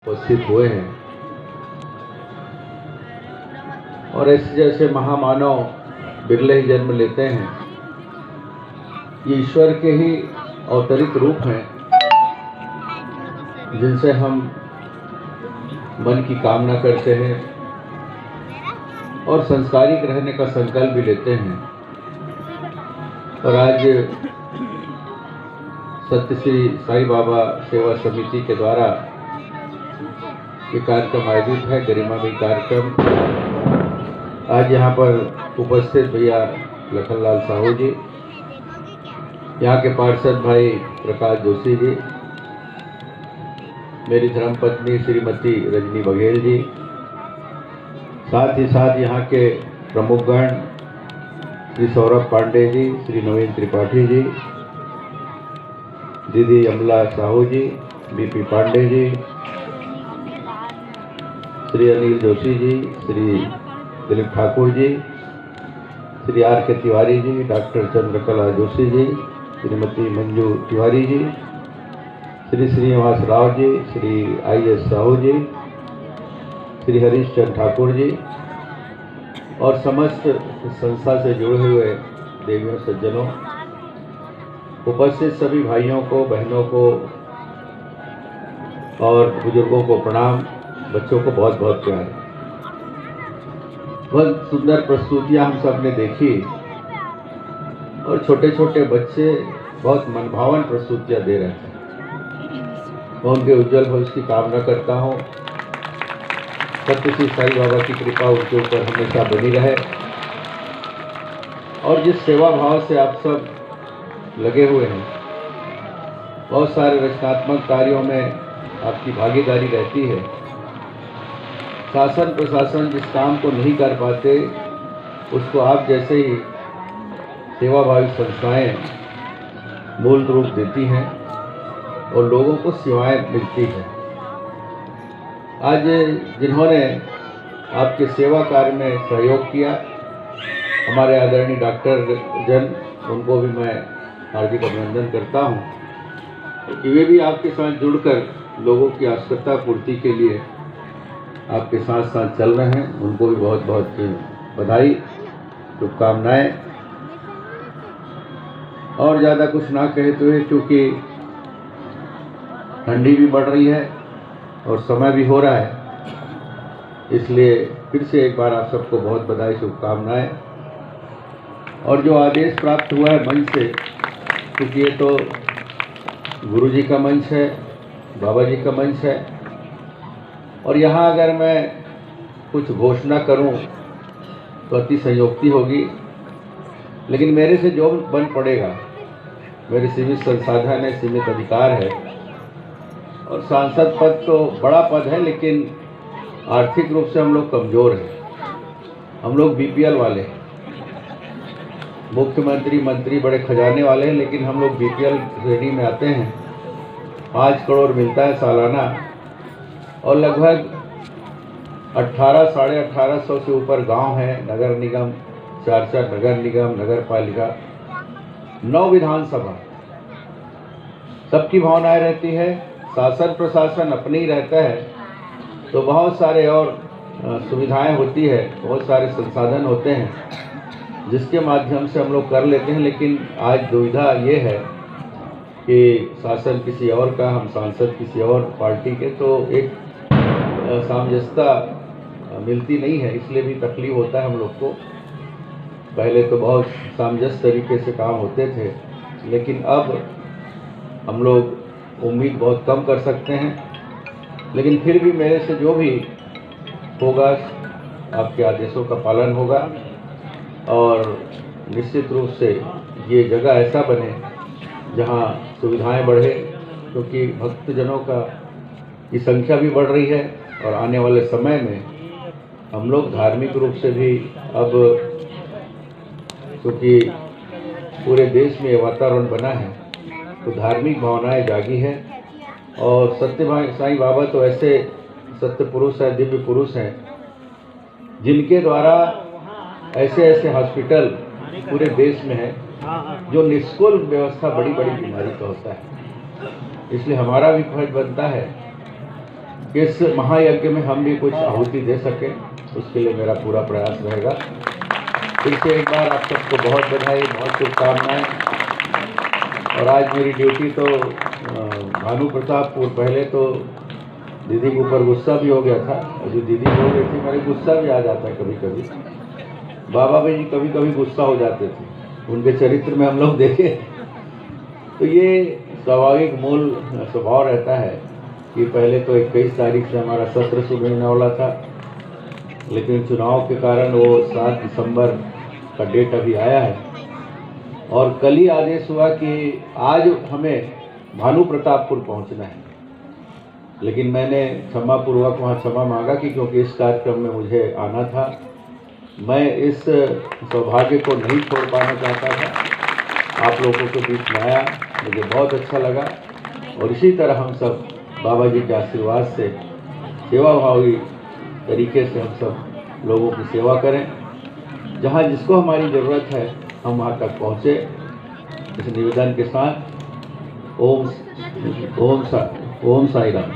उपस्थित हुए हैं और ऐसे जैसे महामानव बिरले ही जन्म लेते हैं, ये ईश्वर के ही अवतरित रूप हैं जिनसे हम मन की कामना करते हैं और संस्कारिक रहने का संकल्प भी लेते हैं। और आज सत्य श्री साईं बाबा सेवा समिति के द्वारा ये कार्यक्रम आयोजित है, गरिमामयी कार्यक्रम। आज यहाँ पर उपस्थित भैया लखनलाल साहू जी, यहाँ के पार्षद भाई प्रकाश जोशी जी, मेरी धर्मपत्नी श्रीमती रजनी बघेल जी, साथ ही साथ यहाँ के प्रमुखगण श्री सौरभ पांडे जी, श्री नवीन त्रिपाठी जी, दीदी Amla Sahu ji, B P Pandey ji, Shri Anil Joshi ji, Shri Dilip Thakur ji, Shri R K Tiwari ji, doctor Chandrakala Joshi ji, Shrimati Manju Tiwari ji, Shri Srinivas Rao ji, Shri IS Sahu ji, Shri Harish Chandra Thakur ji और समस्त संस्था से जुड़े हुए देवियों सज्जनों, उपस्थित सभी भाइयों को, बहनों को और बुजुर्गों को प्रणाम। बच्चों को बहुत बहुत प्यार। बहुत सुंदर प्रस्तुतियां हम सब ने देखी और छोटे छोटे बच्चे बहुत मनभावन प्रस्तुतियां दे रहे थे। मैं उनके उज्जवल भविष्य की कामना करता हूँ। सत्य श्री साईं बाबा की कृपा उनके ऊपर हमेशा बनी रहे और जिस सेवा भाव से आप सब लगे हुए हैं, बहुत सारे रचनात्मक कार्यों में आपकी भागीदारी रहती है। शासन प्रशासन जिस काम को नहीं कर पाते उसको आप जैसे ही सेवाभावी संस्थाएं मूल रूप देती हैं और लोगों को सेवाएं मिलती हैं। आज जिन्होंने आपके सेवा कार्य में सहयोग किया, हमारे आदरणीय डॉक्टर जन, उनको भी मैं हार्दिक अभिनंदन करता हूँ कि वे भी आपके साथ जुड़कर लोगों की आवश्यकता पूर्ति के लिए आपके साथ साथ चल रहे हैं। उनको भी बहुत बहुत बधाई, शुभकामनाएं। और ज़्यादा कुछ ना कहते हुए, क्योंकि ठंडी भी बढ़ रही है और समय भी हो रहा है, इसलिए फिर से एक बार आप सबको बहुत बधाई, शुभकामनाएं। और जो आदेश प्राप्त हुआ है मंच से, क्योंकि ये तो गुरु जी का मंच है, बाबा जी का मंच है, और यहाँ अगर मैं कुछ घोषणा करूं तो अति संयोक्ति होगी, लेकिन मेरे से जो बन पड़ेगा, मेरे सीमित संसाधन है, सीमित अधिकार है और सांसद पद तो बड़ा पद है, लेकिन आर्थिक रूप से हम लोग कमज़ोर हैं। हम लोग BPL वाले हैं। मुख्यमंत्री मंत्री बड़े खजाने वाले हैं, लेकिन हम लोग BPL श्रेणी में आते हैं। 5 करोड़ मिलता है सालाना और लगभग 18 साढ़े 1800 से ऊपर गांव है, नगर निगम 4 नगर निगम, नगर पालिका, 9 विधानसभा, सबकी भावनाएं रहती है। शासन प्रशासन अपने ही रहता है तो बहुत सारे और सुविधाएं होती है, बहुत सारे संसाधन होते हैं जिसके माध्यम से हम लोग कर लेते हैं। लेकिन आज दुविधा ये है कि शासन किसी और का, हम सांसद किसी और पार्टी के, तो एक सामंजस्यता मिलती नहीं है, इसलिए भी तकलीफ होता है हम लोग को। पहले तो बहुत सामंजस्य तरीके से काम होते थे, लेकिन अब हम लोग उम्मीद बहुत कम कर सकते हैं। लेकिन फिर भी मेरे से जो भी होगा आपके आदेशों का पालन होगा और निश्चित रूप से ये जगह ऐसा बने जहाँ सुविधाएं बढ़े, क्योंकि भक्तजनों का की संख्या भी बढ़ रही है और आने वाले समय में हम लोग धार्मिक रूप से भी, अब क्योंकि पूरे देश में वातावरण बना है तो धार्मिक भावनाएं जागी है। और सत्य साईं बाबा तो ऐसे सत्य पुरुष है, दिव्य पुरुष हैं, जिनके द्वारा ऐसे ऐसे हॉस्पिटल पूरे देश में है जो निःशुल्क व्यवस्था बड़ी बड़ी बीमारी का होता है। इसलिए हमारा भी फर्ज बनता है कि इस महायज्ञ में हम भी कुछ आहुति दे सकें, उसके लिए मेरा पूरा प्रयास रहेगा। फिर से एक बार आप सबको बहुत बधाई, बहुत शुभकामनाएं। और आज मेरी ड्यूटी तो भानु प्रतापपुर, पहले तो दीदी के ऊपर गुस्सा भी हो गया था, और जो दीदी बोल रही थी मेरे गुस्सा भी आ जाता है कभी कभी। बाबा भाई जी कभी कभी गुस्सा हो जाते थे, उनके चरित्र में हम लोग देखे तो ये स्वाभाविक मूल स्वभाव रहता है कि पहले तो 21 तारीख से हमारा सत्र शुरू होने वाला था, लेकिन चुनाव के कारण वो 7 दिसंबर का डेट अभी आया है। और कल ही आदेश हुआ कि आज हमें भानु प्रतापपुर पहुंचना है, लेकिन मैंने क्षमापूर्वक वहाँ क्षमा मांगा कि क्योंकि इस कार्यक्रम में मुझे आना था, मैं इस सौभाग्य को नहीं छोड़ पाना चाहता था। आप लोगों के बीच में आया, मुझे बहुत अच्छा लगा। और इसी तरह हम सब बाबा जी के आशीर्वाद से सेवाभावी तरीके से हम सब लोगों की सेवा करें, जहाँ जिसको हमारी ज़रूरत है हम वहाँ तक पहुँचे। इस निवेदन के साथ ओम साई राम।